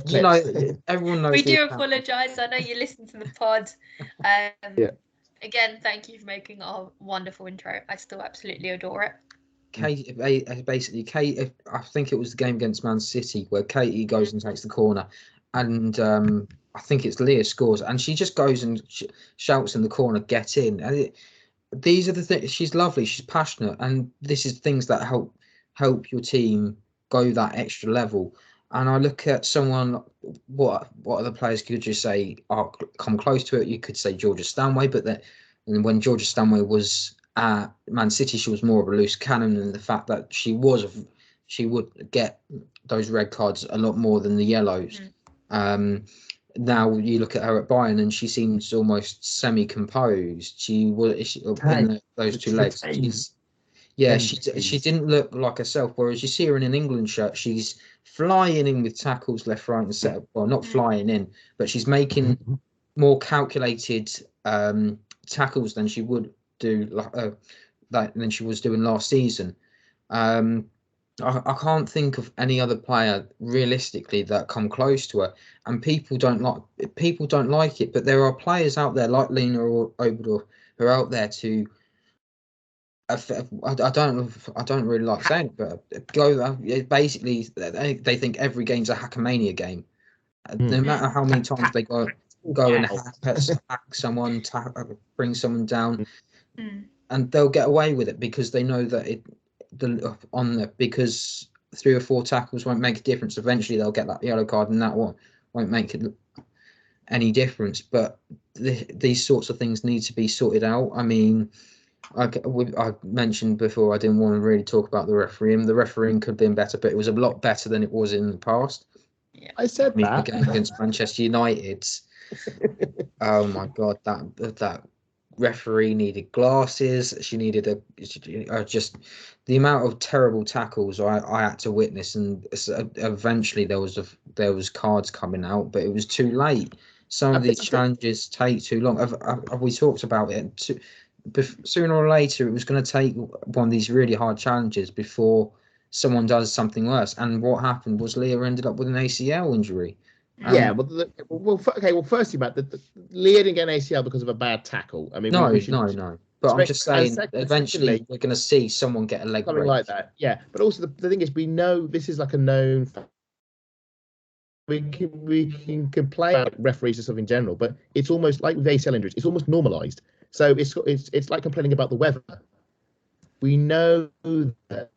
clips. Everyone knows. We do apologise. I know you listen to the pod. Again, thank you for making our wonderful intro. I still absolutely adore it. Kate, I think it was the game against Man City where Katie goes and takes the corner, and I think it's Leah scores, and she just goes and shouts in the corner, "Get in!" And these are the things. She's lovely. She's passionate, and this is things that help your team go that extra level. And I look at someone. What other players could you say come close to it? You could say Georgia Stanway, but when Georgia Stanway was at Man City, she was more of a loose cannon, and the fact that she would get those red cards a lot more than the yellows. Now you look at her at Bayern, and she seems almost semi-composed. She in those two legs. She didn't look like herself. Whereas you see her in an England shirt, she's flying in with tackles left, right, and centre. Well, not flying in, but she's making more calculated tackles than she would do than she was doing last season. I can't think of any other player realistically that come close to her, and people don't like it. But there are players out there like Lena Oberdorf who are out there to. I don't really like saying it, but basically they think every game's a Hackamania game. No matter how many times they go and hack someone, bring someone down, and they'll get away with it because they know that because 3 or 4 tackles won't make a difference. Eventually they'll get that yellow card, and that won't make it any difference. But these sorts of things need to be sorted out. I mean, I mentioned before I didn't want to really talk about the refereeing. The refereeing could have been better, but it was a lot better than it was in the past. Yeah. I said The that. game against Manchester United. Oh my God, that referee needed glasses. She needed just the amount of terrible tackles I had to witness, and eventually there was cards coming out, but it was too late. Some of these challenges take too long. Have we talked about it? Sooner or later, it was going to take one of these really hard challenges before someone does something worse. And what happened was Leah ended up with an ACL injury. Yeah, well, firstly, Matt, Leah didn't get an ACL because of a bad tackle. I mean, No. But I'm Right, just and saying, eventually we're going to see someone get a leg something break. like that. Yeah, but also the thing is, we know this is like a known fact. We can complain about referees and stuff in general, but it's almost like with ACL injuries, it's almost normalised. So it's like complaining about the weather. We know that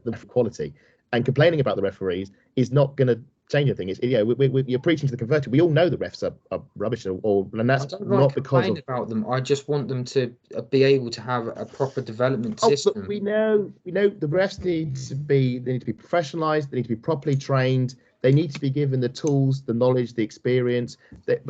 the quality, and complaining about the referees is not going to change anything. It's you're preaching to the converted. We all know the refs are rubbish, and that's not because of about them. I just want them to be able to have a proper development But system. we know the refs need to be professionalised. They need to be properly trained. They need to be given the tools, the knowledge, the experience. But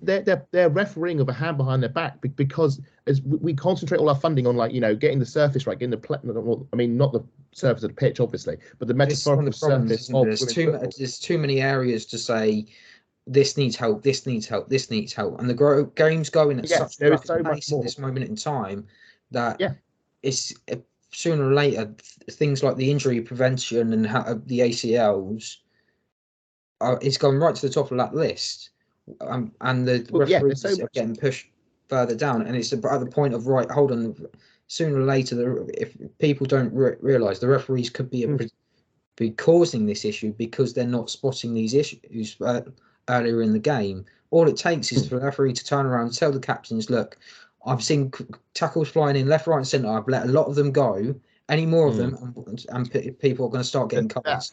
they're refereeing of a hand behind their back because as we concentrate all our funding on getting the surface right, getting not the surface of the pitch obviously, but the metaphorical surface. There's too many areas to say this needs help, this needs help, this needs help, and the game's going at such a rapid pace at this moment in time that it's sooner or later things like the injury prevention and the ACLs. It's gone right to the top of that list, and the referees are getting pushed further down, and it's at the point of right. Hold on, sooner or later, if people don't realise, the referees could be causing this issue because they're not spotting these issues earlier in the game. All it takes is for the referee to turn around and tell the captains, "Look, I've seen tackles flying in left, right, and centre. I've let a lot of them go. Any more of them, and people are going to start getting cards."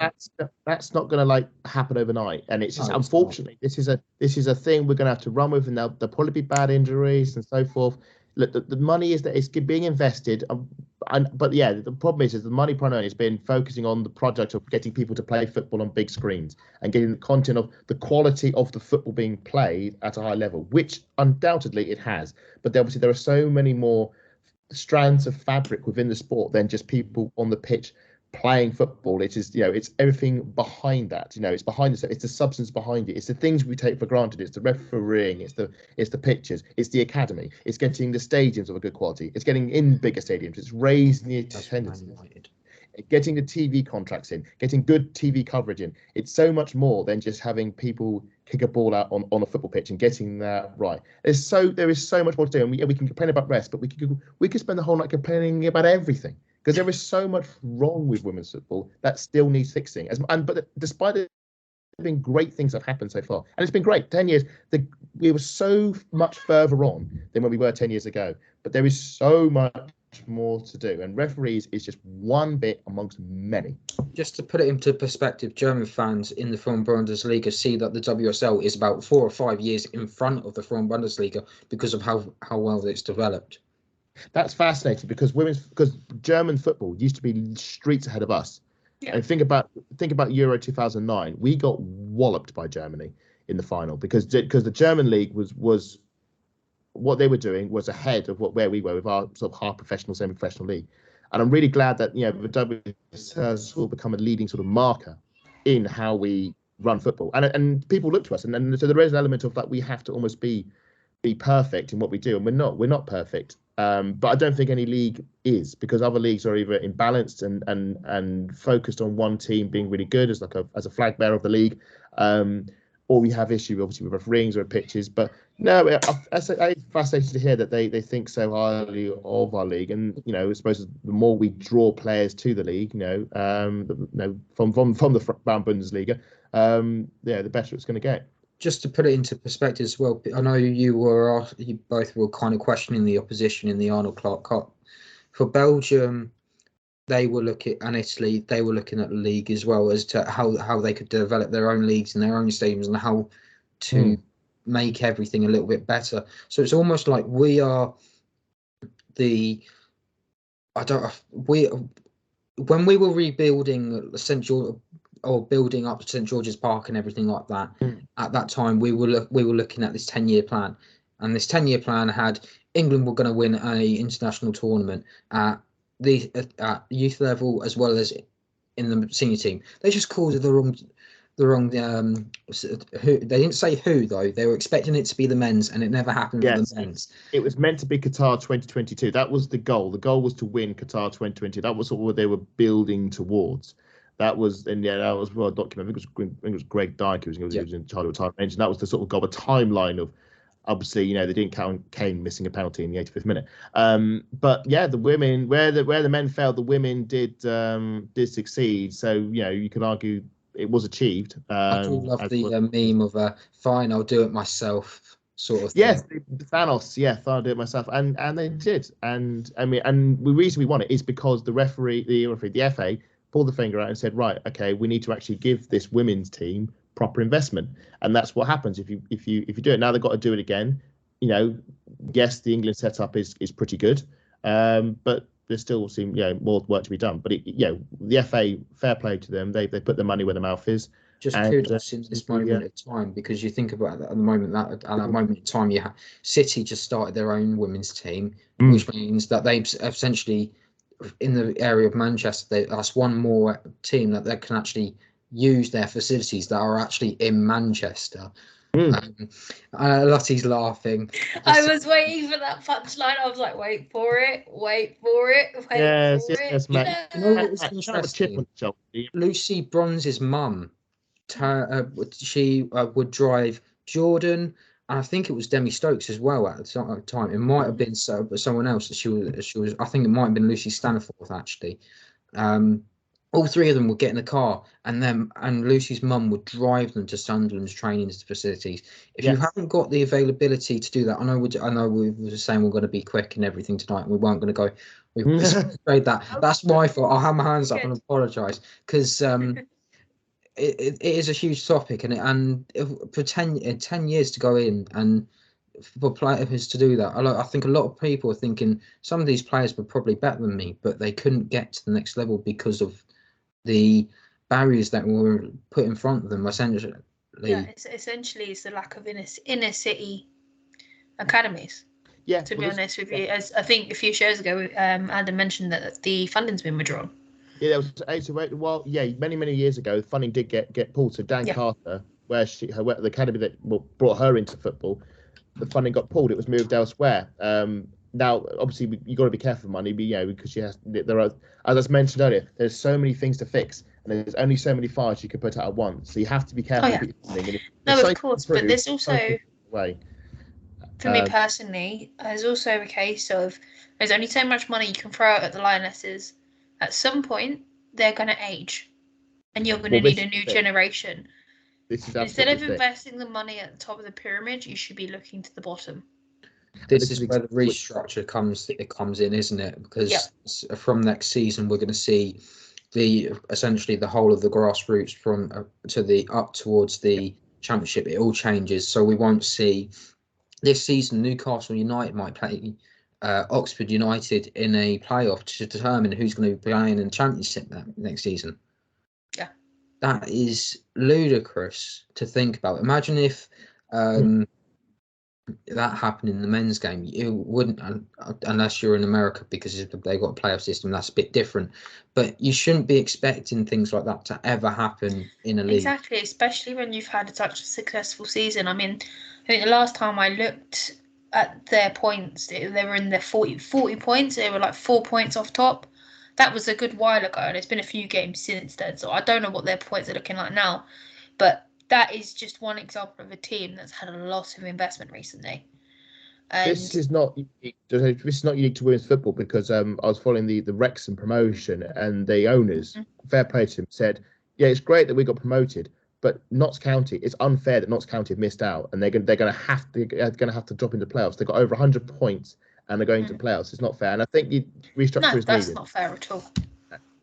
That's not going to happen overnight, and it's just unfortunately this is a thing we're going to have to run with, and there'll probably be bad injuries and so forth. Look, the money is that it's being invested, but the problem is the money primarily has been focusing on the project of getting people to play football on big screens and getting the content of the quality of the football being played at a high level, which undoubtedly it has. But obviously there are so many more strands of fabric within the sport than just people on the pitch playing football. It is it's everything behind that. It's behind it's the substance behind it. It's the things we take for granted. It's the refereeing, it's the pitches, it's the academy, it's getting the stadiums of a good quality, it's getting in bigger stadiums, it's raising the attendance, getting the TV contracts in, getting good TV coverage in. It's so much more than just having people kick a ball out on a football pitch and getting that right. There is so much more to do, and we can complain about rest, but we could spend the whole night complaining about everything because there is so much wrong with women's football that still needs fixing. But despite it, there have been great things that have happened so far, and it's been great. 10 years, we were so much further on than when we were 10 years ago, but there is so much more to do, and referees is just one bit amongst many. Just to put it into perspective, German fans in the Frauen Bundesliga see that the WSL is about 4 or 5 years in front of the Frauen Bundesliga because of how well it's developed. That's fascinating because German football used to be streets ahead of us. Yeah. And think about Euro 2009. We got walloped by Germany in the final because the German league was what they were doing was ahead of where we were with our sort of half professional, semi-professional league. And I'm really glad that the WSL has sort of become a leading sort of marker in how we run football. And people look to us, and so there is an element of that we have to almost be perfect in what we do, and we're not perfect. But I don't think any league is, because other leagues are either imbalanced and focused on one team being really good as a flag bearer of the league, or we have issue obviously with refereeings or pitches. But no, it's fascinating to hear that they think so highly of our league, and I suppose the more we draw players to the league, from the Frauen Bundesliga, the better it's going to get. Just to put it into perspective as well, I know you both were kind of questioning the opposition in the Arnold Clark Cup. For Belgium, they were looking, and Italy, they were looking at the league as well as to how they could develop their own leagues and their own stadiums and how to make everything a little bit better. So it's almost like we are when we were rebuilding building up St George's Park and everything like that, at that time we were looking at this 10-year plan, and this 10-year plan had England were going to win an international tournament at the youth level as well as in the senior team. They just called it the wrong who. They didn't say who though. They were expecting it to be the men's, and it never happened for the men's. It was meant to be Qatar 2022. That was the goal. The goal was to win Qatar 2020. That was what they were building towards. That was, and yeah, that was well documented. I think it was Greg Dyke who was in charge of time mentioned. That was the sort of goal, a timeline of. Obviously, you know, they didn't count Kane missing a penalty in the 85th minute. But yeah, the women, where the men failed, the women did succeed. So, you know, you could argue it was achieved. I do love the meme of fine, I'll do it myself sort of thing. Yes, Thanos, yeah, I'll do it myself. And they did. And I mean, and the reason we won it is because the FA pulled the finger out and said, right, okay, we need to actually give this women's team proper investment, and that's what happens if you do it. Now they've got to do it again. You know, yes, the England setup is pretty good, but there still seem more work to be done. But the FA, fair play to them. They put the money where the mouth is. Just kudos in this moment of time, because you think about that at the moment that moment in time, City just started their own women's team, which means that they've essentially in the area of Manchester, that's one more team that they can actually use their facilities that are actually in Manchester. Lottie's laughing. I was waiting for that punchline. I was like, wait for it. Yes, Matt. You know what was interesting? Lucy Bronze's mum, she would drive Jordan, and I think it was Demi Stokes as well at the time. It might have been someone else. She was. I think it might have been Lucy Staniforth actually. All three of them would get in the car, and Lucy's mum would drive them to Sunderland's training facilities. If you haven't got the availability to do that, I know we were saying we're going to be quick and everything tonight, and we weren't going to go. We afraid that. That's my fault. I'll have my hands up and apologise, because it is a huge topic, and for 10 years to go in and for players to do that, I think a lot of people are thinking some of these players were probably better than me, but they couldn't get to the next level because of the barriers that were put in front of them. Essentially, it's the lack of inner city academies. Yeah, to be honest with you, as I think a few shows ago, Adam mentioned that the funding's been withdrawn. Yeah, many years ago, funding did get pulled. So Dan Carter, where the academy that brought her into football, the funding got pulled. It was moved elsewhere. Now, obviously, you got to be careful with money, because there are, as I mentioned earlier, there's so many things to fix, and there's only so many fires you can put out at once. So you have to be careful. Of course, but there's also, for me personally, there's also a case of there's only so much money you can throw out at the Lionesses. At some point, they're going to age, and you're going to need a new generation. Instead of investing the money at the top of the pyramid, you should be looking to the bottom. This is where the restructure comes in, isn't it? Because from next season, we're going to see essentially the whole of the grassroots from to the up towards the championship. It all changes, so we won't see this season. Newcastle United might play Oxford United in a playoff to determine who's going to be playing in the championship next season. Yeah, that is ludicrous to think about. Imagine if that happened in the men's game. You wouldn't, unless you're in America, because they've got a playoff system that's a bit different. But you shouldn't be expecting things like that to ever happen in a league. Exactly, especially when you've had such a successful season. I mean, I think the last time I looked at their points, they were in their 40 points. They were like 4 points off top. That was a good while ago, and it's been a few games since then. So I don't know what their points are looking like now, but that is just one example of a team that's had a lot of investment recently. And this is not unique to women's football, because I was following the Wrexham promotion, and the owners, fair play to them, said, yeah, it's great that we got promoted, but Notts County, it's unfair that Notts County have missed out, and they're going to have to drop into playoffs. They've got over 100 points and they're going to playoffs. It's not fair, and I think the restructure is needed. No, that's not fair at all.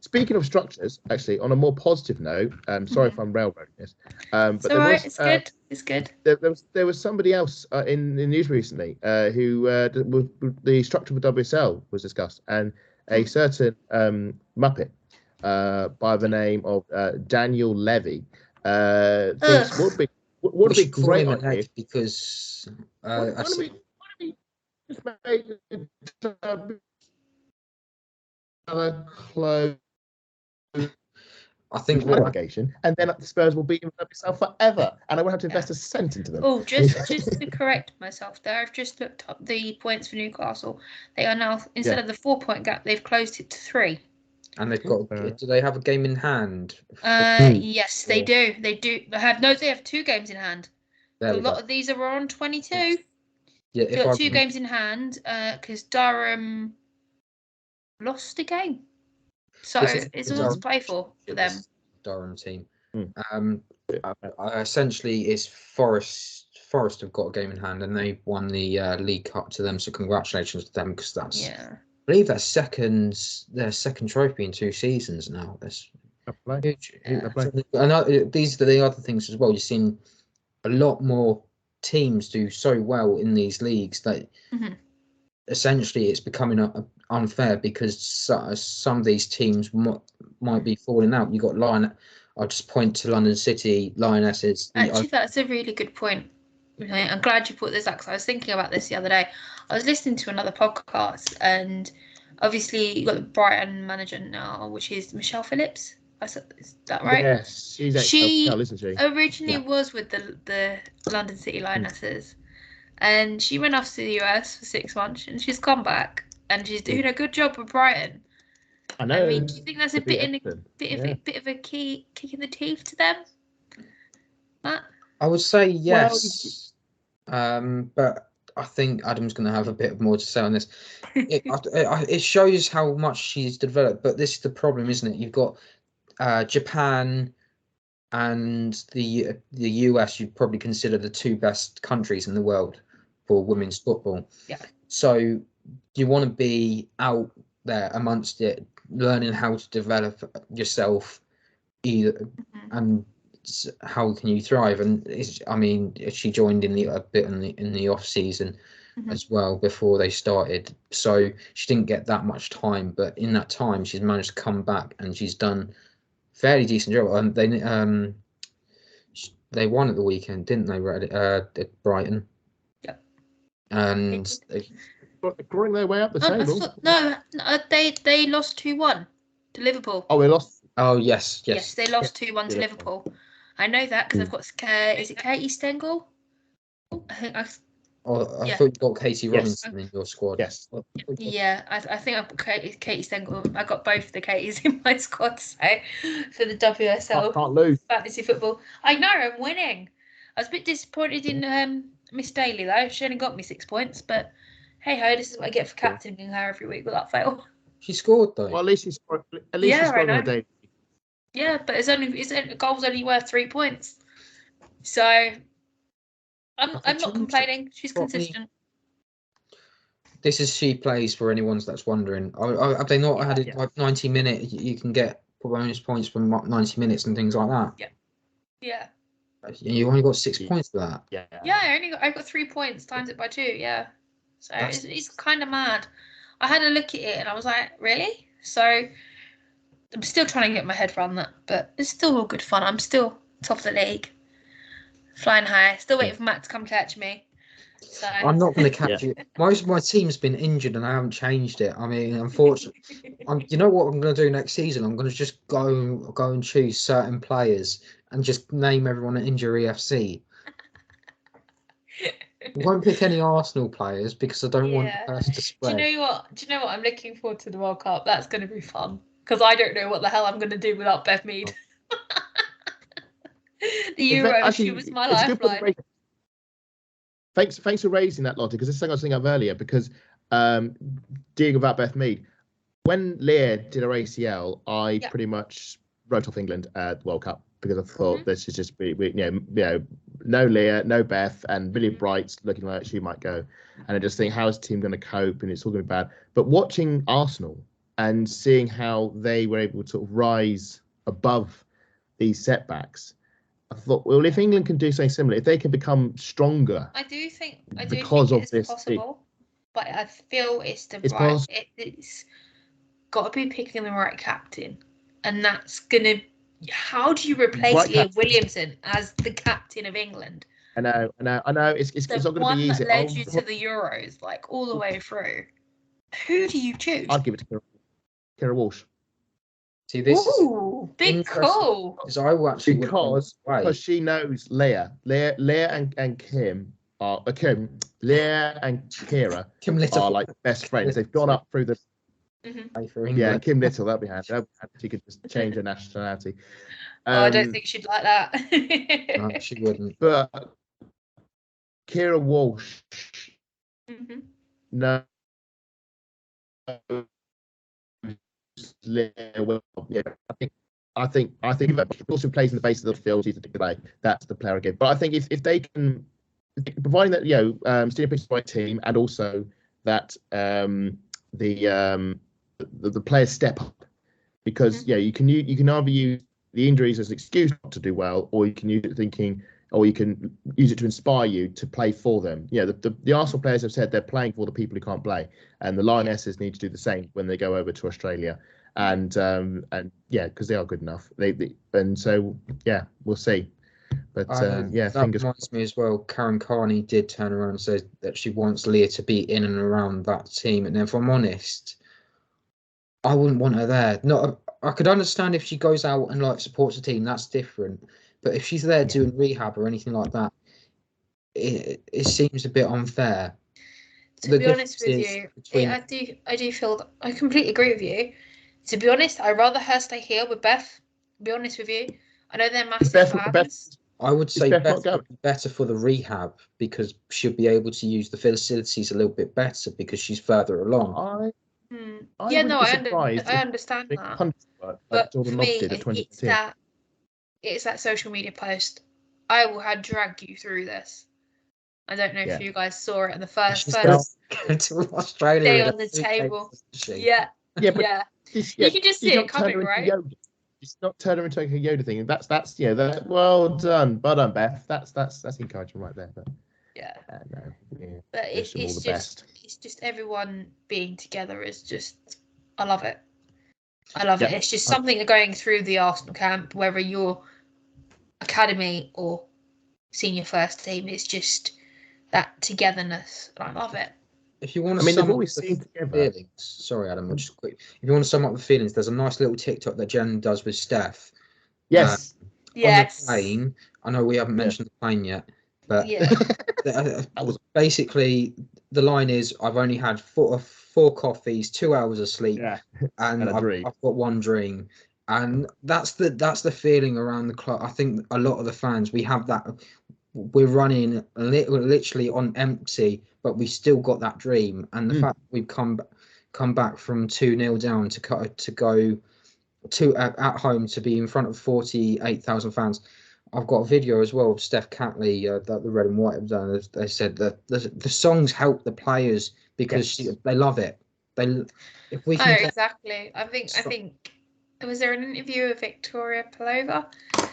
Speaking of structures, actually, on a more positive note, sorry if I'm railroading this, but it's good. It's good. There was somebody else in the news recently who the structure of the WSL was discussed, and a certain Muppet by the name of Daniel Levy thinks would be great idea because why don't we just make a close I think allegation, and then the Spurs will beat themselves forever, and I won't have to invest a cent into them. Oh, just to correct myself there, I've just looked up the points for Newcastle. They are now, instead of the 4-point gap, they've closed it to 3. And they've got. Do they have a game in hand? Yes, they do. They do. They have 2 games in hand. A lot of these are on 22. Yeah, They've got 2 games in hand because Durham lost a game. So it's all to play for them. Durham team. Essentially, it's Forest. Forest have got a game in hand, and they won the League Cup to them. So congratulations to them, because that's. Yeah. I believe that's their second trophy in 2 seasons now. That's huge. And these are the other things as well. You've seen a lot more teams do so well in these leagues that essentially it's becoming unfair, because some of these teams might be falling out. You got I'll just point to London City, Lionesses. Actually, that's a really good point. I'm glad you put this out, because I was thinking about this the other day. I was listening to another podcast, and obviously you got the Brighton manager now, which is Michelle Phillips. Is that right? Yes, she originally was with the London City Lionesses, and she went off to the US for 6 months, and she's come back, and she's doing a good job with Brighton. I know. I mean, do you think that's a bit of a key kick in the teeth to them, Matt? I would say yes, but I think Adam's going to have a bit more to say on this. It shows how much she's developed, but this is the problem, isn't it? You've got Japan and the US. You'd probably consider the 2 best countries in the world for women's football. Yeah. So you want to be out there amongst it, learning how to develop yourself, and how can you thrive. And she joined in the off season as well, before they started, so she didn't get that much time, but in that time she's managed to come back, and she's done fairly decent job. They won at the weekend, didn't they, at Brighton? Yeah. And growing their way up the table. They lost 2-1 to Liverpool. Oh, they lost. Oh, yes. Yes, they lost 2-1 to Liverpool. I know that because I've got. Is it Katie Stengel? I thought you got Katie Robinson in your squad. Yes. Yeah, I think I've got Katie Stengel. I got both the Katies in my squad, so for the WSL can't lose. fantasy football. I know, I'm winning. I was a bit disappointed in Miss Daly though. She only got me 6 points, but hey ho, this is what I get for captaining her every week without fail. She scored though. Well, at least she scored on a day. Yeah, but a goal's only worth 3 points. So I'm not complaining. She's consistent. This is she plays, for anyone that's wondering. Have they not had it like 90 minutes? You can get bonus points from 90 minutes and things like that. Yeah. You only got 6 points for that. Yeah, I got 3 points, times it by 2. Yeah. So it's kind of mad. I had a look at it and I was like, really? So I'm still trying to get my head around that, but it's still all good fun. I'm still top of the league, flying high. Still waiting for Matt to come catch me. So I'm not going to catch you. My team's been injured and I haven't changed it. I mean, unfortunately, you know what I'm going to do next season? I'm going to just go and choose certain players and just name everyone at Injury FC. I won't pick any Arsenal players because I don't want the curse to spread. Do you know what? I'm looking forward to the World Cup. That's going to be fun because I don't know what the hell I'm going to do without Beth Mead. The Euros, she was my lifeline. Thanks for raising that, Lottie, because this is something I was thinking of earlier. Because dealing about Beth Mead, when Leah did her ACL, I pretty much wrote off England at the World Cup because I thought this is just no Leah, no Beth, and Billy Bright's looking like she might go. And I just think, how is the team going to cope? And it's all going to be bad. But watching Arsenal and seeing how they were able to sort of rise above these setbacks, I thought, well, if England can do something similar, if they can become stronger, I do think because of it's this, possible, but I feel it's it's right. possible. It's got to be picking the right captain, and that's gonna. How do you replace Right Ian captain. Williamson as the captain of England? I know. It's not going to be One easy. that led you to the Euros, like all the way through. Who do you choose? I'd give it to Kira Walsh. See, this Ooh, big interesting call. because I will actually Because she knows Leah and Kim are Leah and Kira Kim Little are like best friends. They've gone up through the for England. Kim Little. That'd be handy. She could just change her nationality. I don't think she'd like that. No, she wouldn't. But Kira Walsh, no. Well, yeah, I think that also plays in the face of the field. She's a play. That's the player again. But I think if they can, providing that Steve picks the right team, and also that the players step up, because you can either use the injuries as an excuse not to do well, or you can use it thinking, or you can use it to inspire you to play for them. The Arsenal players have said they're playing for the people who can't play, and the Lionesses need to do the same when they go over to Australia. And because they are good enough. We'll see. But that reminds me as well. Karen Carney did turn around and say that she wants Leah to be in and around that team. And if I'm honest, I wouldn't want her there. I could understand if she goes out and like supports the team. That's different. But if she's there doing rehab or anything like that, it seems a bit unfair. To be honest with you, I do feel I completely agree with you. To be honest, I'd rather her stay here with Beth. To be honest with you, I know they're massive fans. I would say Beth would be better for the rehab because she'll be able to use the facilities a little bit better because she's further along. I understand that. But for me, it's that social media post. I will drag you through this. I don't know if you guys saw it in the first to Australia day on the table. Yeah. You can just see it coming, right? It's not turn her into a Yoda thing. That's well done, Beth. That's encouraging right there. But but it's just everyone being together is just I love it. It. It's just something going through the Arsenal camp, whether you're academy or senior first team. It's just that togetherness, and I love it. If you want to sum up the feelings, sorry, Adam, just quick. If you want to sum up the feelings, there's a nice little TikTok that Jen does with Steph. Yes. On the plane. I know we haven't mentioned the plane yet, but basically the line is: I've only had four coffees, 2 hours of sleep, and I've got one dream. And that's the feeling around the club. I think a lot of the fans, we have that. We're running literally on empty, but we still got that dream. And the fact that we've come back from 2-0 down to go to at home to be in front of 48,000 fans. I've got a video as well of Steph Catley that the Red and White have done. They said that the songs help the players because they love it. If we can exactly. I think was there an interview with Victoria Pelova?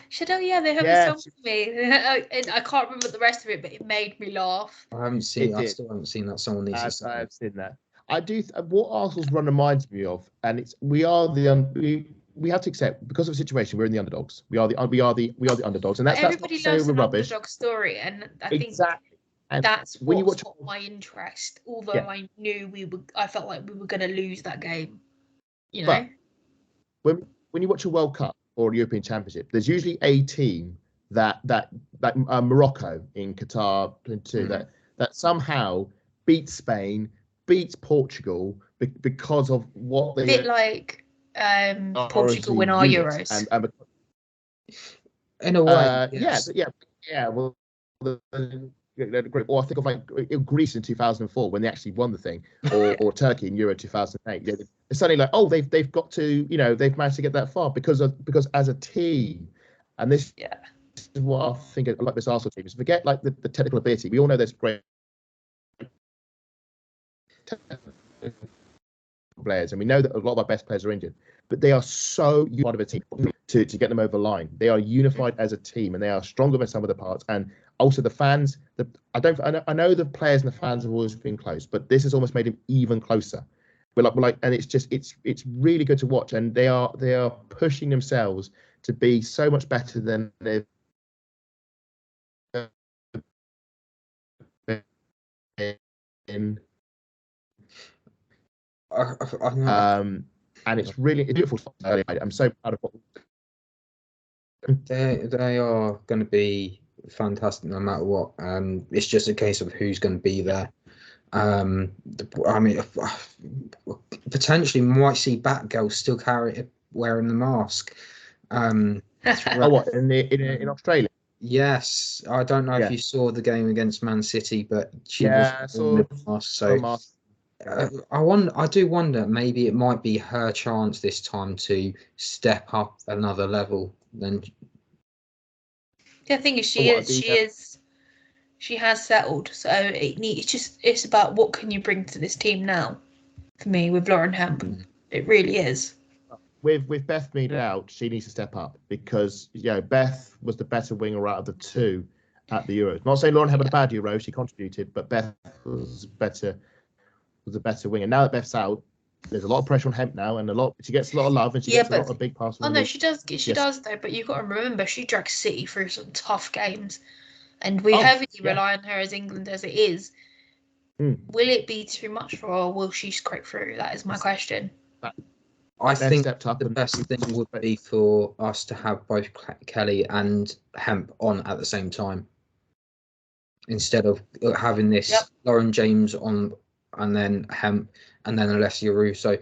She said, "Oh yeah, they have a song for me." And I can't remember the rest of it, but it made me laugh. I still haven't seen that. Someone needs to say. I have seen that. I do. What Arsenal's run reminds me of, and we have to accept because of the situation we're in the underdogs. We are the underdogs, and everybody loves an underdog story, and I think that's what's got my interest. Although I knew I felt like we were going to lose that game. But when you watch a World Cup or a European Championship, there's usually a team that Morocco in Qatar 22 that somehow beats Spain, beats Portugal because of what they a bit like Portugal win our Euros. And in a way, yes. Well, or I think of like Greece in 2004 when they actually won the thing, or Turkey in Euro 2008. It's suddenly like, oh, they've got to, they've managed to get that far because as a team, and this is what I think like this Arsenal team is. Forget like the technical ability. We all know there's great, players, and we know that a lot of our best players are injured, but they are so unified of a team to get them over the line. They are unified as a team, and they are stronger than some of the parts. And also the fans. I know the players and the fans have always been close, but this has almost made them even closer. We're like, and it's really good to watch, and they are pushing themselves to be so much better than they've been. And it's beautiful. I'm so proud of what they are going to be fantastic no matter what. It's just a case of who's going to be there. I mean, potentially might see Batgirl still wearing the mask. what in Australia? Yes, I don't know if you saw the game against Man City, but she was wearing the mask. So I do wonder, maybe it might be her chance this time to step up another level. Then the thing is, she has settled, so it's about what can you bring to this team now. For me, with Lauren Hemp, it really is. With Beth Mead out, she needs to step up because Beth was the better winger out of the two at the Euros. Not saying Lauren Hemp had a bad Euro, she contributed, but Beth was a better winger. Now that Beth's out, there's a lot of pressure on Hemp now, and she gets a lot of love, and she gets a lot of big passes. Oh no, she does. She does though. But you've got to remember, she dragged City through some tough games, and we heavily rely on her as England as it is. Will it be too much for her, or will she scrape through? That is my question. I think the best thing would be for us to have both Kelly and Hemp on at the same time, instead of having this Lauren James on and then Hemp and then Alessia Russo.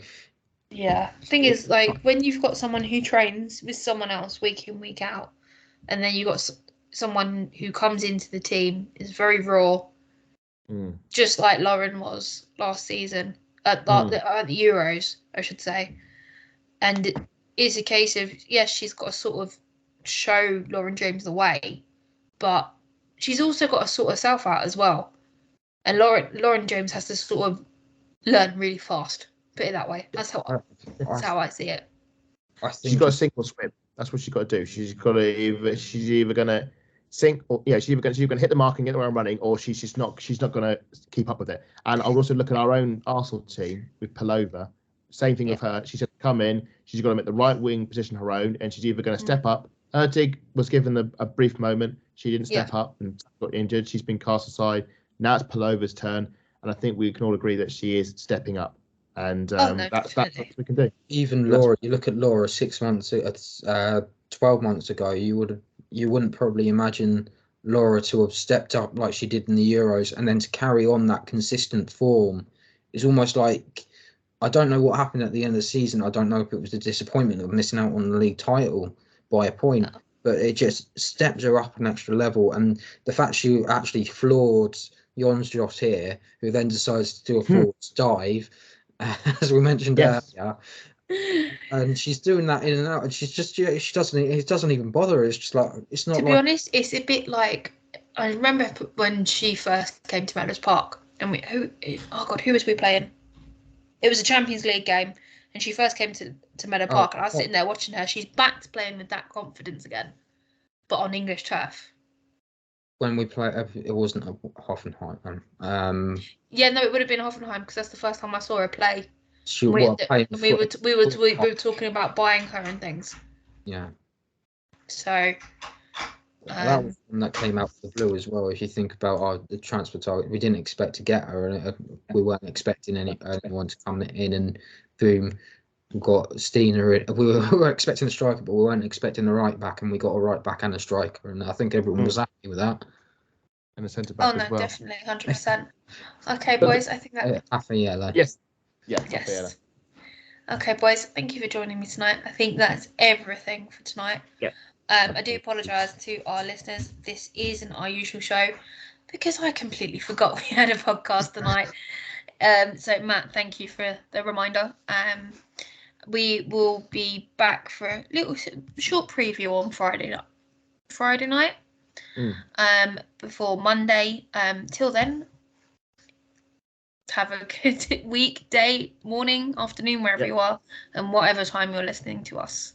Yeah, thing is, like, when you've got someone who trains with someone else week in, week out, and then you've got someone who comes into the team, is very raw, just like Lauren was last season at the Euros, I should say. And it is a case of, yes, she's got to sort of show Lauren James the way, but she's also got to sort herself out as well. And Lauren James has to sort of learn really fast. Put it that way. That's how I see it. I think she's got to sink or swim. That's what she's got to do. She's either going to sink, or she's either going to hit the mark and get around running, or she's not going to keep up with it. And I'll also look at our own Arsenal team with Pelova. Same thing with her. She's going to come in. She's got to make the right wing position her own, and she's either going to step up. Ertig was given a brief moment. She didn't step up and got injured. She's been cast aside. Now it's Pelova's turn, and I think we can all agree that she is stepping up. And that's what we can do. Even Laura, you look at Laura 6 months, 12 months ago, you wouldn't probably imagine Laura to have stepped up like she did in the Euros, and then to carry on that consistent form. It's almost like, I don't know what happened at the end of the season. I don't know if it was the disappointment of missing out on the league title by a point, but it just steps her up an extra level. And the fact she actually floored Jonsjot here, who then decides to do a forwards dive, as we mentioned earlier, and she's doing that in and out, and it doesn't even bother her. It's just like, it's not. To be honest, it's a bit like, I remember when she first came to Melrose Park, and who was we playing? It was a Champions League game, and she first came to Meadow Park, and I was sitting there watching her. She's back to playing with that confidence again, but on English turf. When we played, it wasn't Hoffenheim. Yeah, no, it would have been Hoffenheim, because that's the first time I saw her play. We were talking about buying her and things. Yeah. So. That was one that came out of the blue as well. If you think about the transfer target, we didn't expect to get her, and we weren't expecting anyone to come in, and boom, we got Stina. We were expecting a striker, but we weren't expecting the right back, and we got a right back and a striker, and I think everyone was happy with that. And a centre back as well. Definitely, 100%. Okay, boys, I think that. Raffaella. Yes. Yes. Okay, boys, thank you for joining me tonight. I think that's everything for tonight. Yeah. I do apologise to our listeners. This isn't our usual show because I completely forgot we had a podcast tonight. So Matt, thank you for the reminder. We will be back for a little short preview on Friday night. Before Monday. Till then, Have a good week, day, morning, afternoon, wherever Yep. you are, and whatever time you're listening to us.